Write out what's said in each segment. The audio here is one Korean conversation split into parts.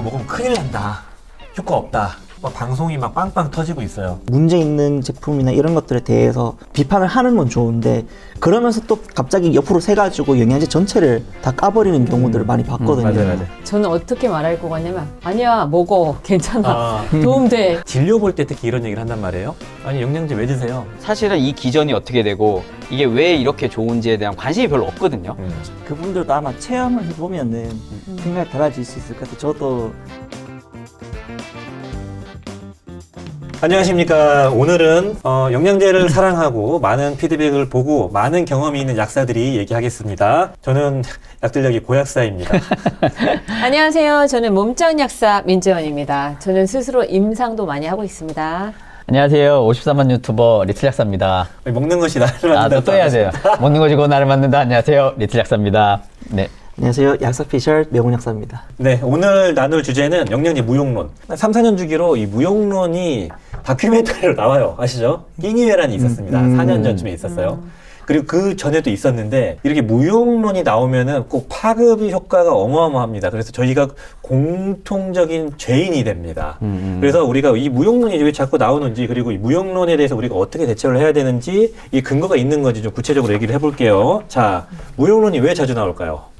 먹으면 큰일 난다, 효과 없다, 막 방송이 막 빵빵 터지고 있어요. 문제 있는 제품이나 이런 것들에 대해서 비판을 하는 건 좋은데 그러면서 또 갑자기 옆으로 새가지고 영양제 전체를 다 까버리는 경우들을 많이 봤거든요. 맞아요. 저는 어떻게 말할 것 같냐면 아니야 먹어 괜찮아 아, 도움돼. 진료 볼 때 특히 이런 얘기를 한단 말이에요. 아니 영양제 왜 드세요? 사실은 이 기전이 어떻게 되고 이게 왜 이렇게 좋은지에 대한 관심이 별로 없거든요. 그분들도 아마 체험을 해보면은 생각이 달라질 수 있을 것 같아요. 저도 안녕하십니까. 오늘은 영양제를 사랑하고 많은 피드백을 보고 많은 경험이 있는 약사들이 얘기하겠습니다. 저는 약들약의 고약사입니다. 안녕하세요. 저는 몸짱 약사 민재원입니다. 저는 스스로 임상도 많이 하고 있습니다. 안녕하세요. 53만 유튜버 리틀 약사입니다. 먹는 것이 나를 만든다. 또 해야 돼요. 먹는 것이고 나를 만든다. 안녕하세요. 리틀 약사입니다. 네. 안녕하세요. 약사피셜 명훈 약사입니다. 네, 오늘 나눌 주제는 영양제 무용론. 3, 4년 주기로 이 무용론이 다큐멘터리로 나와요. 아시죠? 끼니회란이 있었습니다. 4년 전쯤에 있었어요. 그리고 그 전에도 있었는데 이렇게 무용론이 나오면은 꼭 파급 효과가 어마어마합니다. 그래서 저희가 공통적인 죄인이 됩니다. 그래서 우리가 이 무용론이 왜 자꾸 나오는지, 그리고 이 무용론에 대해서 우리가 어떻게 대처를 해야 되는지, 이 근거가 있는 건지 좀 구체적으로 얘기를 해볼게요. 자, 무용론이 왜 자주 나올까요?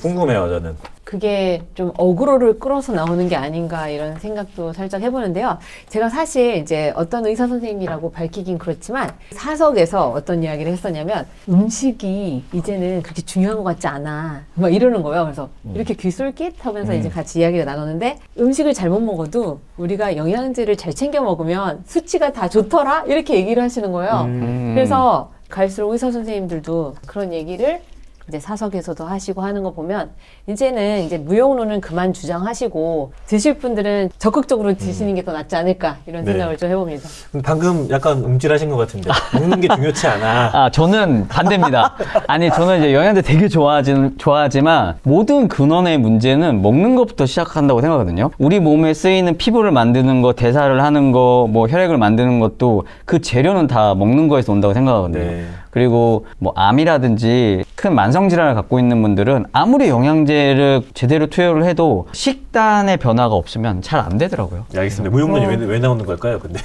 궁금해요, 저는. 그게 좀 어그로를 끌어서 나오는 게 아닌가 이런 생각도 살짝 해보는데요. 제가 사실 이제 어떤 의사 선생님이라고 밝히긴 그렇지만 사석에서 어떤 이야기를 했었냐면 음식이 이제는 그렇게 중요한 것 같지 않아 막 이러는 거예요. 그래서 이렇게 귀 쏠깃 하면서 이제 같이 이야기가 나눴는데, 음식을 잘못 먹어도 우리가 영양제를 잘 챙겨 먹으면 수치가 다 좋더라 이렇게 얘기를 하시는 거예요. 그래서 갈수록 의사 선생님들도 그런 얘기를 이제 사석에서도 하시고 하는 거 보면 이제는 이제 무용론은 그만 주장하시고 드실 분들은 적극적으로 드시는 게 더 낫지 않을까 이런 네. 생각을 좀 해봅니다. 방금 약간 움찔하신 것 같은데. 먹는 게 중요치 않아. 저는 반대입니다. 아니, 저는 이제 영양제 되게 좋아하지만 모든 근원의 문제는 먹는 것부터 시작한다고 생각하거든요. 우리 몸에 쓰이는 피부를 만드는 거, 대사를 하는 거, 뭐 혈액을 만드는 것도 그 재료는 다 먹는 거에서 온다고 생각하거든요. 네. 그리고 뭐 암이라든지 큰 만성 질환을 갖고 있는 분들은 아무리 영양제를 제대로 투여를 해도 식단의 변화가 없으면 잘 안 되더라고요. 네, 알겠습니다. 무용론이 왜 나오는 걸까요, 근데?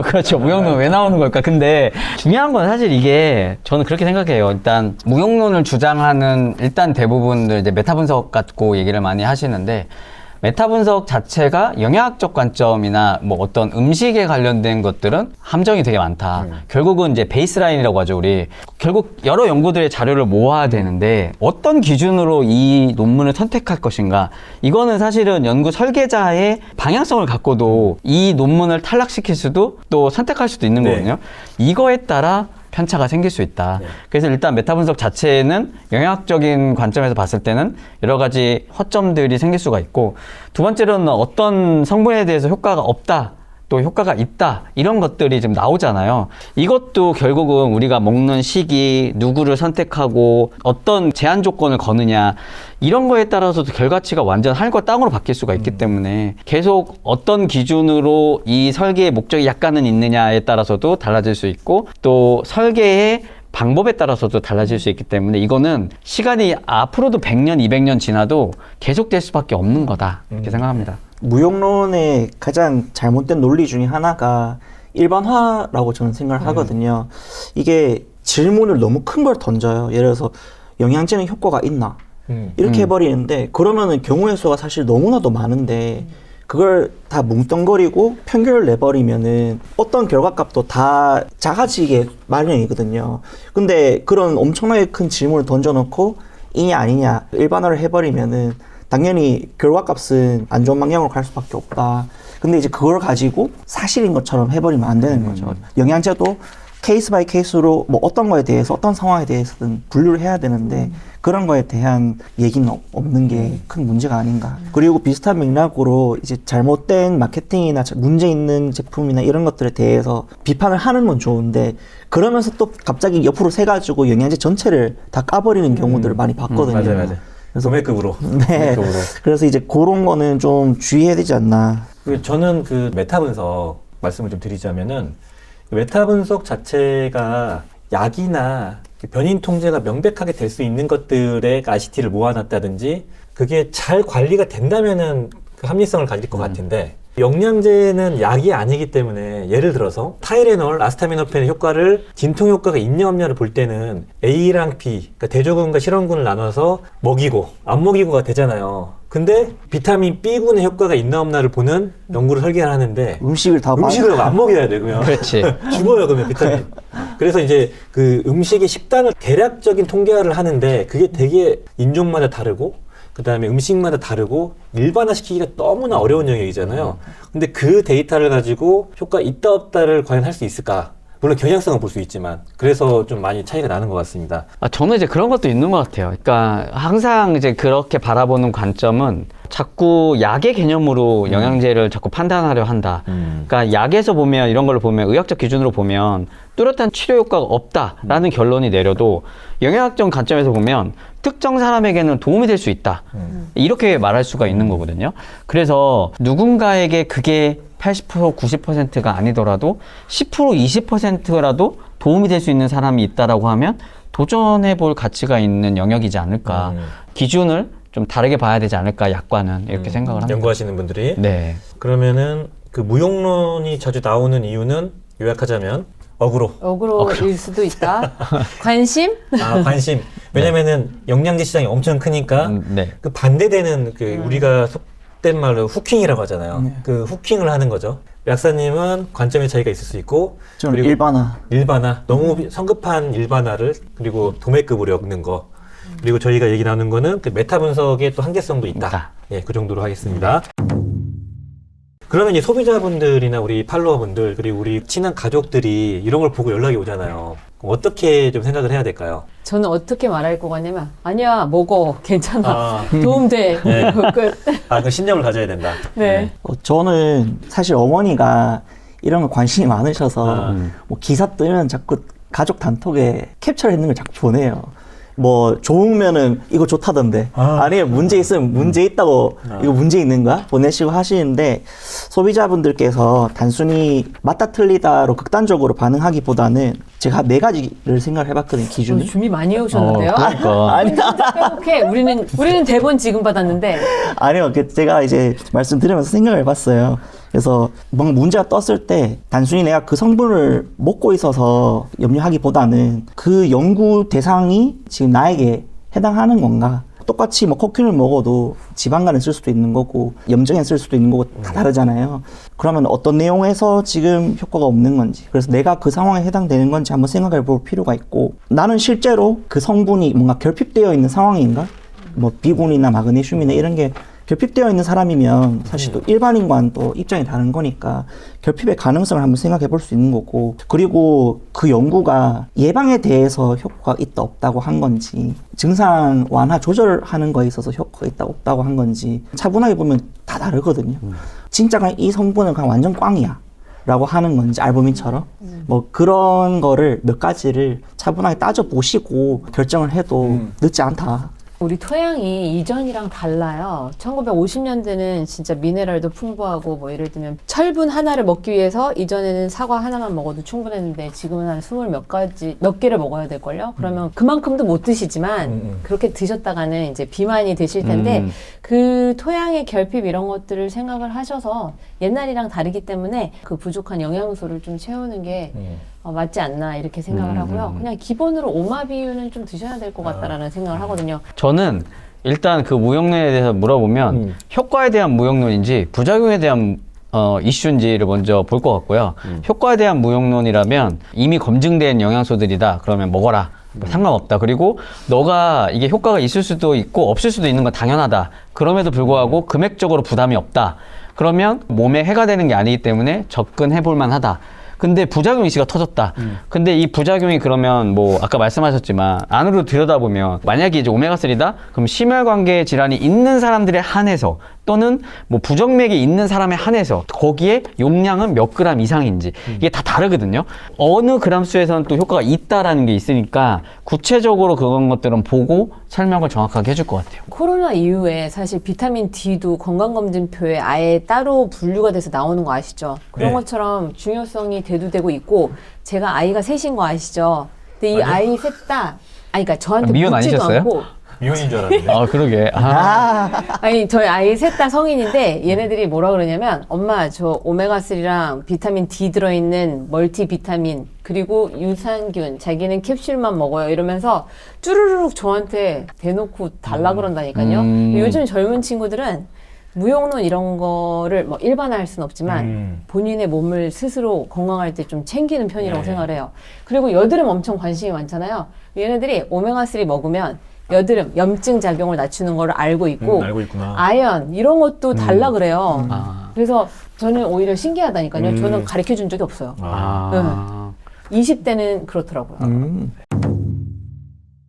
그렇죠. 무용론 왜 나오는 걸까? 근데 중요한 건 사실 이게 저는 그렇게 생각해요. 일단 무용론을 주장하는 일단 대부분들 이제 메타 분석 갖고 얘기를 많이 하시는데, 메타 분석 자체가 영양학적 관점이나 뭐 어떤 음식에 관련된 것들은 함정이 되게 많다. 결국은 이제 베이스라인이라고 하죠, 우리. 결국 여러 연구들의 자료를 모아야 되는데 어떤 기준으로 이 논문을 선택할 것인가. 이거는 사실은 연구 설계자의 방향성을 갖고도 이 논문을 탈락시킬 수도 또 선택할 수도 있는 네. 거거든요. 이거에 따라 편차가 생길 수 있다. 네. 그래서 일단 메타 분석 자체는 영양학적인 관점에서 봤을 때는 여러 가지 허점들이 생길 수가 있고, 두 번째로는 어떤 성분에 대해서 효과가 없다, 또 효과가 있다, 이런 것들이 좀 나오잖아요. 이것도 결국은 우리가 먹는 시기, 누구를 선택하고 어떤 제한 조건을 거느냐, 이런 거에 따라서도 결과치가 완전 하늘과 땅으로 바뀔 수가 있기 때문에 계속 어떤 기준으로 이 설계의 목적이 약간은 있느냐에 따라서도 달라질 수 있고, 또 설계의 방법에 따라서도 달라질 수 있기 때문에 이거는 시간이 앞으로도 100년, 200년 지나도 계속될 수밖에 없는 거다, 이렇게 생각합니다. 무용론의 가장 잘못된 논리 중에 하나가 일반화라고 저는 생각을 하거든요. 이게 질문을 너무 큰 걸 던져요. 예를 들어서 영양제는 효과가 있나? 이렇게 해버리는데, 그러면은 경우의 수가 사실 너무나도 많은데 그걸 다 뭉뚱거리고 편견을 내버리면은 어떤 결과값도 다 작아지게 마련이거든요. 근데 그런 엄청나게 큰 질문을 던져놓고 이냐 아니냐 일반화를 해버리면은 당연히 결과값은 안 좋은 방향으로 갈 수밖에 없다. 근데 이제 그걸 가지고 사실인 것처럼 해버리면 안 되는 거죠. 영양제도 케이스 바이 케이스로 뭐 어떤 거에 대해서 어떤 상황에 대해서든 분류를 해야 되는데 그런 거에 대한 얘기는 없는 게 큰 문제가 아닌가. 그리고 비슷한 맥락으로 이제 잘못된 마케팅이나 문제 있는 제품이나 이런 것들에 대해서 비판을 하는 건 좋은데 그러면서 또 갑자기 옆으로 새가지고 영양제 전체를 다 까버리는 경우들을 많이 봤거든요. 맞아요. 그래서 도매급으로. 네. 도매급으로. 그래서 이제 그런 거는 좀 주의해야 되지 않나. 저는 그 메타 분석 말씀을 좀 드리자면은, 메타 분석 자체가 약이나 변인 통제가 명백하게 될 수 있는 것들의 ICT를 모아놨다든지 그게 잘 관리가 된다면은 그 합리성을 가질 것 같은데 영양제는 약이 아니기 때문에 예를 들어서 타이레놀, 아스타미노펜의 효과를 진통 효과가 있냐 없냐를 볼 때는 A랑 B, 그러니까 대조군과 실험군을 나눠서 먹이고 안 먹이고가 되잖아요. 근데 비타민 B군의 효과가 있나 없나를 보는 연구를 설계하는데 음식을 다 음식을 안 먹여야 돼 그러면. 그렇지. 죽어요 그러면 비타민. 그래서 이제 그 음식의 식단을 대략적인 통계화를 하는데 그게 되게 인종마다 다르고 그 다음에 음식마다 다르고 일반화시키기가 너무나 어려운 영역이잖아요. 근데 그 데이터를 가지고 효과 있다 없다를 과연 할 수 있을까? 물론 경향성은 볼 수 있지만 그래서 좀 많이 차이가 나는 것 같습니다. 저는 이제 그런 것도 있는 것 같아요. 그러니까 항상 이제 그렇게 바라보는 관점은 자꾸 약의 개념으로 영양제를 자꾸 판단하려 한다. 그러니까 약에서 보면 이런 걸 보면 의학적 기준으로 보면 뚜렷한 치료 효과가 없다라는 결론이 내려도 영양학적 관점에서 보면 특정 사람에게는 도움이 될 수 있다. 이렇게 말할 수가 있는 거거든요. 그래서 누군가에게 그게 80% 90%가 아니더라도 10% 20%라도 도움이 될 수 있는 사람이 있다라고 하면 도전해 볼 가치가 있는 영역이지 않을까. 기준을 좀 다르게 봐야 되지 않을까, 약과는. 이렇게 생각을 합니다. 연구하시는 분들이. 네. 그러면은 그 무용론이 자주 나오는 이유는 요약하자면 어그로일 수도 있다. 관심? 관심. 왜냐면은 영양제 시장이 엄청 크니까 네. 그 반대되는 그 우리가 속된 말로 후킹이라고 하잖아요. 그 후킹을 하는 거죠. 약사님은 관점의 차이가 있을 수 있고 저는 그리고 일반화. 너무 성급한 일반화를 그리고 도매급으로 엮는 거 그리고 저희가 얘기 나누는 거는 그 메타 분석의 또 한계성도 있다. 예, 그 정도로 하겠습니다. 그러면 이제 소비자분들이나 우리 팔로워분들 그리고 우리 친한 가족들이 이런 걸 보고 연락이 오잖아요. 그럼 어떻게 좀 생각을 해야 될까요? 저는 어떻게 말할 것 같냐면 아니야 먹어 괜찮아 아. 도움돼 네. 끝. 그 신념을 가져야 된다. 네. 저는 사실 어머니가 이런 거 관심이 많으셔서 뭐 기사 뜨면 자꾸 가족 단톡에 캡처를 했는 걸 자꾸 보내요. 뭐 좋으면은 이거 좋다던데 아니면 문제 있으면 문제 있다고 이거 문제 있는 거야 보내시고 하시는데 소비자분들께서 단순히 맞다 틀리다로 극단적으로 반응하기보다는 제가 4가지를 생각을 해봤거든요. 기준을. 준비 많이 해오셨는데요. 그러니까. 아니 오케이 우리는 대본 지금 받았는데 아니요, 제가 이제 말씀드리면서 생각을 해봤어요. 그래서 뭔가 문제가 떴을 때 단순히 내가 그 성분을 먹고 있어서 염려하기보다는 그 연구 대상이 지금 나에게 해당하는 건가? 똑같이 뭐 커큐민을 먹어도 지방간에 쓸 수도 있는 거고 염증에 쓸 수도 있는 거고 다 다르잖아요. 그러면 어떤 내용에서 지금 효과가 없는 건지, 그래서 내가 그 상황에 해당되는 건지 한번 생각해 볼 필요가 있고, 나는 실제로 그 성분이 뭔가 결핍되어 있는 상황인가? 뭐 비군이나 마그네슘이나 이런 게 결핍되어 있는 사람이면 사실 또 일반인과는 또 입장이 다른 거니까 결핍의 가능성을 한번 생각해 볼 수 있는 거고, 그리고 그 연구가 예방에 대해서 효과가 있다 없다고 한 건지, 증상 완화 조절하는 거에 있어서 효과가 있다 없다고 한 건지 차분하게 보면 다 다르거든요. 진짜 그냥 이 성분은 그냥 완전 꽝이야 라고 하는 건지, 알부민처럼 뭐 그런 거를 몇 가지를 차분하게 따져보시고 결정을 해도 늦지 않다. 우리 토양이 이전이랑 달라요. 1950년대는 진짜 미네랄도 풍부하고 뭐 예를 들면 철분 하나를 먹기 위해서 이전에는 사과 하나만 먹어도 충분했는데 지금은 한 20몇 개를 먹어야 될걸요? 그러면 그만큼도 못 드시지만 그렇게 드셨다가는 이제 비만이 되실 텐데 그 토양의 결핍 이런 것들을 생각을 하셔서 옛날이랑 다르기 때문에 그 부족한 영양소를 좀 채우는 게 맞지 않나 이렇게 생각을 하고요. 그냥 기본으로 오마비유는 좀 드셔야 될 것 같다라는 생각을 하거든요. 저는 일단 그 무용론에 대해서 물어보면 효과에 대한 무용론인지 부작용에 대한 이슈인지를 먼저 볼 것 같고요. 효과에 대한 무용론이라면 이미 검증된 영양소들이다. 그러면 먹어라. 상관없다. 그리고 너가 이게 효과가 있을 수도 있고 없을 수도 있는 건 당연하다. 그럼에도 불구하고 금액적으로 부담이 없다. 그러면 몸에 해가 되는 게 아니기 때문에 접근해 볼 만하다. 근데 부작용 이슈가 터졌다. 근데 이 부작용이 그러면 뭐 아까 말씀하셨지만 안으로 들여다보면 만약에 이제 오메가3다? 그럼 심혈관계 질환이 있는 사람들에 한해서 또는 뭐 부정맥이 있는 사람에 한해서 거기에 용량은 몇 그램 이상인지 이게 다 다르거든요. 어느 그램 수에서는 또 효과가 있다라는 게 있으니까 구체적으로 그런 것들은 보고 설명을 정확하게 해줄 것 같아요. 코로나 이후에 사실 비타민 D도 건강검진표에 아예 따로 분류가 돼서 나오는 거 아시죠? 그런 네. 것처럼 중요성이 대두되고 있고, 제가 아이가 셋인 거 아시죠? 근데 이 아이 셋 다, 그러니까 저한테 미혼 묻지도 아니셨어요? 않고 미혼인 줄 알았는데. 아, 그러게. 아, 아니 저희 아이 셋 다 성인인데 얘네들이 뭐라 그러냐면 엄마 저 오메가3랑 비타민 D 들어있는 멀티 비타민 그리고 유산균 자기는 캡슐만 먹어요 이러면서 쭈루루룩 저한테 대놓고 달라 그런다니까요. 요즘 젊은 친구들은 무용론 이런 거를 뭐 일반화할 수는 없지만 본인의 몸을 스스로 건강할 때 좀 챙기는 편이라고 네. 생각을 해요. 그리고 여드름 엄청 관심이 많잖아요. 얘네들이 오메가3 먹으면 여드름, 염증 작용을 낮추는 걸 알고 있고 알고 있구나. 아연 이런 것도 달라 그래요. 아. 그래서 저는 오히려 신기하다니까요. 저는 가르쳐 준 적이 없어요. 아. 20대는 그렇더라고요.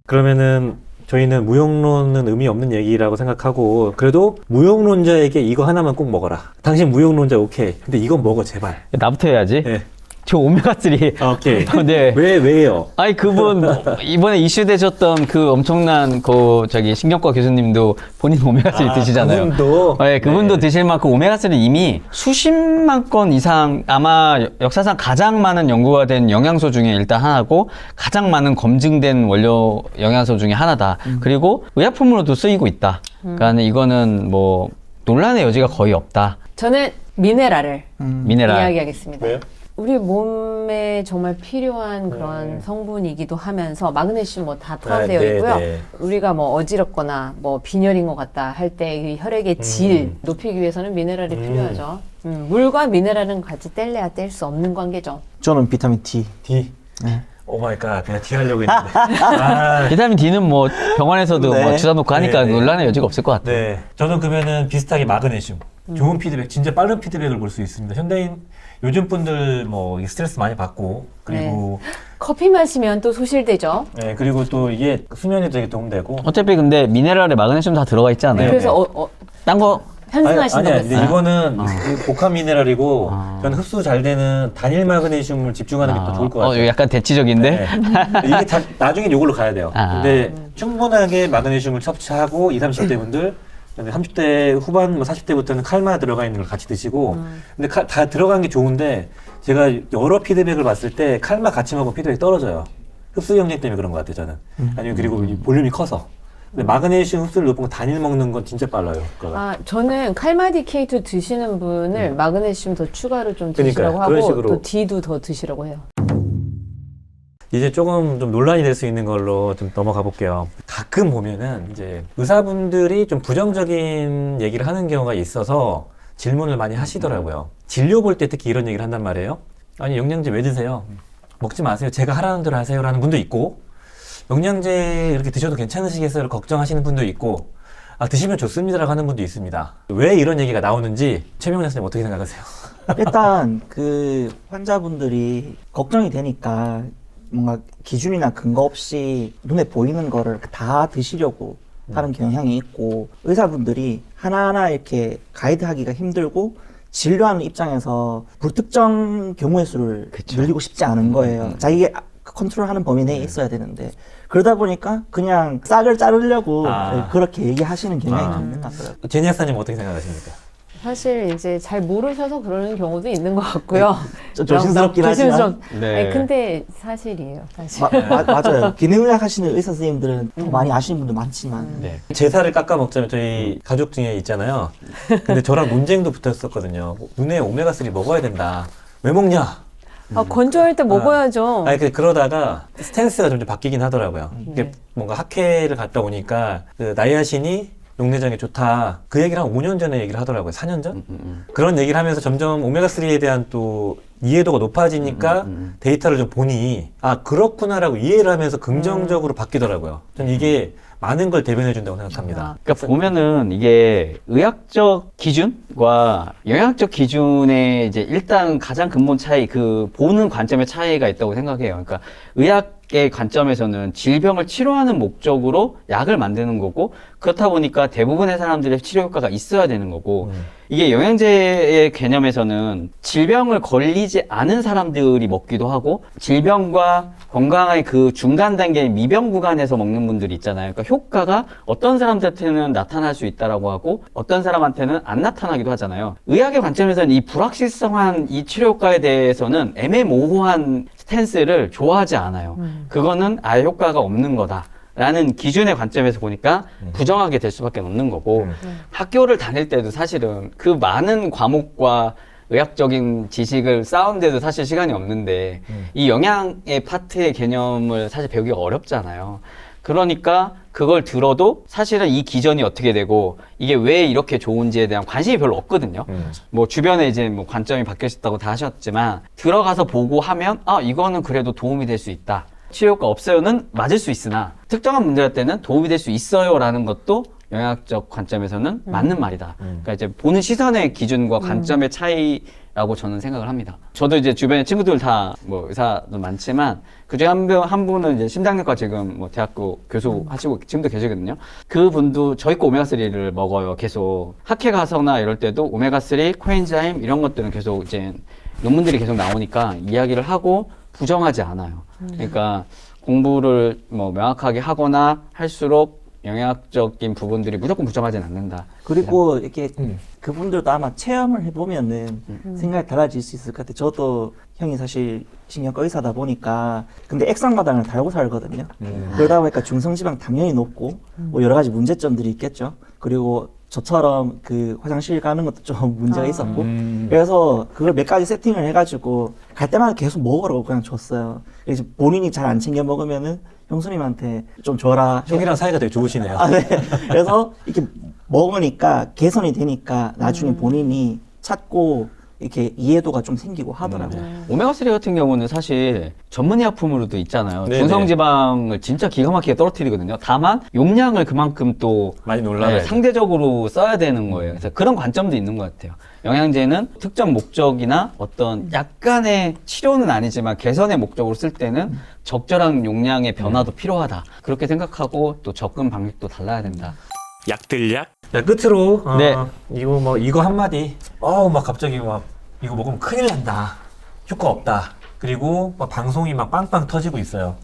그러면은 저희는 무용론은 의미 없는 얘기라고 생각하고 그래도 무용론자에게 이거 하나만 꼭 먹어라. 당신 무용론자 오케이. 근데 이건 먹어 제발. 나부터 해야지. 네. 저 오메가3. 아, 오케이. 네. 왜요? 아니 그분 이번에 이슈되셨던 그 엄청난 그 저기 신경과 교수님도 본인 오메가3 드시잖아요. 그분도. 네, 그분도 네. 드실 만큼 오메가3는 이미 수십만 건 이상 아마 역사상 가장 많은 연구가 된 영양소 중에 일단 하나고 가장 많은 검증된 원료 영양소 중에 하나다. 그리고 의약품으로도 쓰이고 있다. 그러니까 이거는 뭐 논란의 여지가 거의 없다. 저는 미네랄을 미네랄. 이야기하겠습니다. 왜요? 우리 몸에 정말 필요한 그런 성분이기도 하면서 마그네슘 뭐 다 포함되어 네, 있고요. 네. 우리가 뭐 어지럽거나 뭐 빈혈인 것 같다 할 때 혈액의 질 높이기 위해서는 미네랄이 필요하죠. 물과 미네랄은 같이 뗄래야 뗄 수 없는 관계죠. 저는 비타민 D. D. 네. 오 마이 갓. 그냥 D 하려고 했는데. 아, 비타민 D는 뭐 병원에서도 네. 뭐 주사 놓고 하니까 네, 네. 논란의 여지가 없을 것 같아요. 네. 저는 그러면은 비슷하게 마그네슘. 좋은 피드백, 진짜 빠른 피드백을 볼 수 있습니다. 현대인 요즘 분들 뭐 스트레스 많이 받고 그리고 커피 마시면 또 소실되죠. 네, 그리고 또 이게 수면에 되게 도움되고. 어차피 근데 미네랄에 마그네슘 다 들어가 있지 않아요? 그래서 딴 거 편승하신다고 아니야. 근데 했어요. 이거는 이 복합 미네랄이고 저는 흡수 잘 되는 단일 마그네슘을 집중하는 게 더 좋을 것 같아요. 이거 약간 대치적인데? 네. 이게 나중에 이걸로 가야 돼요. 아. 근데 충분하게 마그네슘을 섭취하고 20, 30대 분들 30대 후반, 뭐 40대부터는 칼마 들어가 있는 걸 같이 드시고 근데 다 들어간 게 좋은데 제가 여러 피드백을 봤을 때 칼마 같이 먹으면 피드백이 떨어져요. 흡수 경쟁 때문에 그런 것 같아요, 저는. 아니면 그리고 이 볼륨이 커서. 근데 마그네슘 흡수를 높은 거 단일 먹는 건 진짜 빨라요. 효과가. 아, 저는 칼마디 K2 드시는 분을 마그네슘 더 추가로 좀 드시라고 그러니까요. 그런 하고 식으로. 또 D도 더 드시라고 해요. 이제 조금 좀 논란이 될 수 있는 걸로 좀 넘어가 볼게요. 가끔 보면은 이제 의사분들이 좀 부정적인 얘기를 하는 경우가 있어서 질문을 많이 하시더라고요. 진료 볼 때 특히 이런 얘기를 한단 말이에요. 아니, 영양제 왜 드세요? 먹지 마세요. 제가 하라는 대로 하세요라는 분도 있고, 영양제 이렇게 드셔도 괜찮으시겠어요? 걱정하시는 분도 있고, 아, 드시면 좋습니다라고 하는 분도 있습니다. 왜 이런 얘기가 나오는지 최명래 선생님 어떻게 생각하세요? 일단 그 환자분들이 걱정이 되니까 뭔가 기준이나 근거 없이 눈에 보이는 거를 다 드시려고 하는 경향이 있고 의사분들이 하나하나 이렇게 가이드하기가 힘들고 진료하는 입장에서 불특정 경우의 수를 늘리고 싶지 않은 거예요. 자기가 컨트롤하는 범위 내에 있어야 되는데 그러다 보니까 그냥 싹을 자르려고 그렇게 얘기하시는 경향이 좀 있는 것 같아요. 제니 학사님 어떻게 생각하십니까? 사실 이제 잘 모르셔서 그러는 경우도 있는 것 같고요. 조심스럽긴 하지만. 네. 아니, 근데 사실이에요, 사실. 맞아요. 기능의학 하시는 의사 선생님들은 더 많이 아시는 분도 많지만 네. 제사를 깎아 먹자면 저희 가족 중에 있잖아요. 근데 저랑 논쟁도 붙었었거든요. 눈에 오메가3 먹어야 된다. 왜 먹냐? 아, 건조할 때 먹어야죠. 아니, 그러다가 스탠스가 점점 바뀌긴 하더라고요. 이게 뭔가 학회를 갔다 오니까 그 나이아신이 용내장에 좋다. 그 얘기를 한 5년 전에 얘기를 하더라고요. 4년 전? 그런 얘기를 하면서 점점 오메가3에 대한 또 이해도가 높아지니까 데이터를 좀 보니 아, 그렇구나라고 이해를 하면서 긍정적으로 바뀌더라고요. 전 이게 많은 걸 대변해 준다고 생각합니다. 그러니까 보면은 이게 의학적 기준과 영양적 기준의 이제 일단 가장 근본 차이, 그 보는 관점의 차이가 있다고 생각해요. 그러니까 의학의 관점에서는 질병을 치료하는 목적으로 약을 만드는 거고 그렇다 보니까 대부분의 사람들의 치료 효과가 있어야 되는 거고 이게 영양제의 개념에서는 질병을 걸리지 않은 사람들이 먹기도 하고 질병과 건강의 그 중간 단계의 미병 구간에서 먹는 분들이 있잖아요. 그러니까 효과가 어떤 사람들한테는 나타날 수 있다라고 하고 어떤 사람한테는 안 나타나기도 하잖아요. 의학의 관점에서는 이 불확실성한 이 치료 효과에 대해서는 애매모호한 스탠스를 좋아하지 않아요. 그거는 아예 효과가 없는 거다. 라는 기준의 관점에서 보니까 부정하게 될 수밖에 없는 거고 학교를 다닐 때도 사실은 그 많은 과목과 의학적인 지식을 쌓은데도 사실 시간이 없는데 이 영양의 파트의 개념을 사실 배우기가 어렵잖아요. 그러니까 그걸 들어도 사실은 이 기전이 어떻게 되고 이게 왜 이렇게 좋은지에 대한 관심이 별로 없거든요. 뭐 주변에 이제 뭐 관점이 바뀌었다고 다 하셨지만 들어가서 보고 하면 아 이거는 그래도 도움이 될 수 있다. 치료 효과 없어요는 맞을 수 있으나 특정한 문제일 때는 도움이 될 수 있어요라는 것도 영양학적 관점에서는 맞는 말이다. 그러니까 이제 보는 시선의 기준과 관점의 차이라고 저는 생각을 합니다. 저도 이제 주변에 친구들 다 뭐 의사도 많지만 그중에 한 분은 이제 심장내과 지금 뭐 대학교 교수 하시고 지금도 계시거든요. 그분도 저희 거 오메가3를 먹어요. 계속 학회 가서나 이럴 때도 오메가3, 코엔자임 이런 것들은 계속 이제 논문들이 계속 나오니까 이야기를 하고 부정하지 않아요. 그러니까 공부를 뭐 명확하게 하거나 할수록 영양학적인 부분들이 무조건 부정하진 않는다. 그리고 이렇게 그분들도 아마 체험을 해보면은 생각이 달라질 수 있을 것 같아요. 저도 형이 사실 신경과 의사다 보니까 근데 액상과당을 달고 살거든요. 그러다 보니까 중성지방 당연히 높고 뭐 여러 가지 문제점들이 있겠죠. 그리고 저처럼 그 화장실 가는 것도 좀 문제가 있었고 그래서 그걸 몇 가지 세팅을 해가지고 갈 때마다 계속 먹으라고 그냥 줬어요. 그래서 본인이 잘 안 챙겨 먹으면은 형수님한테 좀 줘라. 형이랑 사이가 되게 좋으시네요. 아, 네. 그래서 이렇게 먹으니까 개선이 되니까 나중에 본인이 찾고 이렇게 이해도가 좀 생기고 하더라고요. 오메가3 같은 경우는 사실 전문의약품으로도 있잖아요. 네네. 중성지방을 진짜 기가 막히게 떨어뜨리거든요. 다만 용량을 그만큼 또 많이 놀라요. 상대적으로 써야 되는 거예요. 그래서 그런 관점도 있는 것 같아요. 영양제는 특정 목적이나 어떤 약간의 치료는 아니지만 개선의 목적으로 쓸 때는 적절한 용량의 변화도 필요하다. 그렇게 생각하고 또 접근 방식도 달라야 된다. 약들약. 자, 끝으로 네. 이거 한마디. 막 갑자기 막 이거 먹으면 큰일 난다. 효과 없다. 그리고 막 방송이 막 빵빵 터지고 있어요.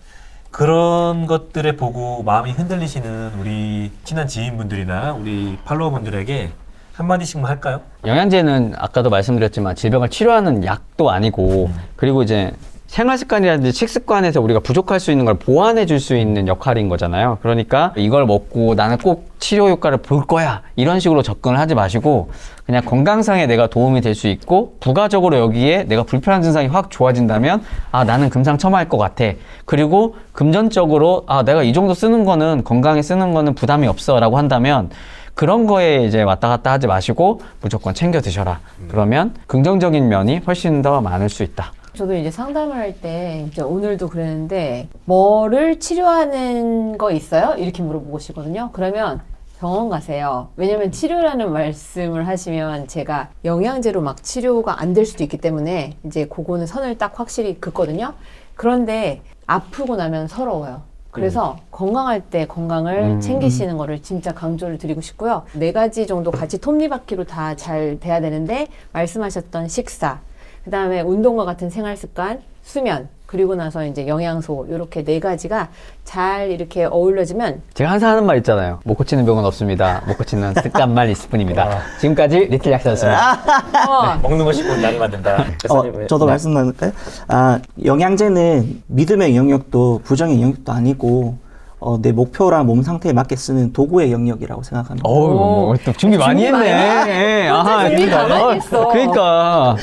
그런 것들에 보고 마음이 흔들리시는 우리 친한 지인분들이나 우리 팔로워분들에게 한마디씩만 할까요? 영양제는 아까도 말씀드렸지만 질병을 치료하는 약도 아니고 그리고 이제 생활습관이라든지 식습관에서 우리가 부족할 수 있는 걸 보완해 줄 수 있는 역할인 거잖아요. 그러니까 이걸 먹고 나는 꼭 치료 효과를 볼 거야 이런 식으로 접근을 하지 마시고 그냥 건강상에 내가 도움이 될 수 있고 부가적으로 여기에 내가 불편한 증상이 확 좋아진다면 아 나는 금상첨화할 것 같아. 그리고 금전적으로 아 내가 이 정도 쓰는 거는 건강에 쓰는 거는 부담이 없어 라고 한다면 그런 거에 이제 왔다 갔다 하지 마시고 무조건 챙겨 드셔라. 그러면 긍정적인 면이 훨씬 더 많을 수 있다. 저도 이제 상담을 할 때 이제 오늘도 그랬는데 뭐를 치료하는 거 있어요? 이렇게 물어보시거든요. 그러면 병원 가세요. 왜냐면 치료라는 말씀을 하시면 제가 영양제로 막 치료가 안 될 수도 있기 때문에 이제 그거는 선을 딱 확실히 긋거든요. 그런데 아프고 나면 서러워요. 그래서 건강할 때 건강을 챙기시는 거를 진짜 강조를 드리고 싶고요. 4가지 정도 같이 톱니바퀴로 다 잘 돼야 되는데 말씀하셨던 식사, 그 다음에 운동과 같은 생활 습관, 수면, 그리고 나서 이제 영양소 이렇게 4가지가 잘 이렇게 어울려지면 제가 항상 하는 말 있잖아요. 못 고치는 병은 없습니다. 못 고치는 습관만 있을 뿐입니다. 지금까지 리틀 약사였습니다. 먹는 거 씹고 나를 만든다. 저도 말씀 나눌까요? 영양제는 믿음의 영역도 부정의 영역도 아니고 내 목표랑 몸 상태에 맞게 쓰는 도구의 영역이라고 생각합니다. 어우, 또 준비 많이 했네. 혼자 준비 다 많이 했어. 그러니까.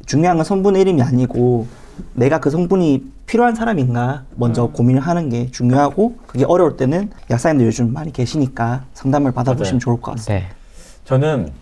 중요한 건 성분의 이름이 아니고 내가 그 성분이 필요한 사람인가 먼저 고민을 하는 게 중요하고 그게 어려울 때는 약사님들 요즘 많이 계시니까 상담을 받아보시면 좋을 것 같습니다. 네. 저는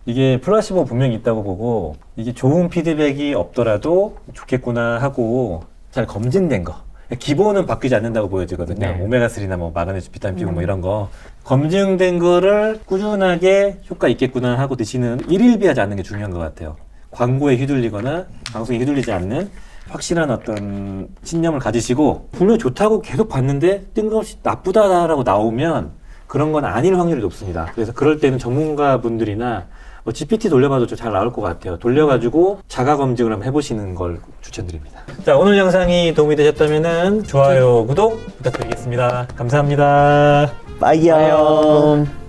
이게 플라시보 분명히 있다고 보고 이게 좋은 피드백이 없더라도 좋겠구나 하고 잘 검증된 거. 기본은 바뀌지 않는다고 보여지거든요. 네. 오메가3나 뭐 마그네슘, 비타민 B, 뭐 이런 거. 검증된 거를 꾸준하게 효과 있겠구나 하고 드시는 일일비하지 않는 게 중요한 것 같아요. 광고에 휘둘리거나 방송에 휘둘리지 않는 확실한 어떤 신념을 가지시고 분명히 좋다고 계속 봤는데 뜬금없이 나쁘다라고 나오면 그런 건 아닐 확률이 높습니다. 그래서 그럴 때는 전문가분들이나 뭐 GPT 돌려봐도 좀 잘 나올 것 같아요. 돌려가지고 자가 검증을 한번 해보시는 걸 추천드립니다. 자, 오늘 영상이 도움이 되셨다면 좋아요, 구독 부탁드리겠습니다. 감사합니다. 빠이요.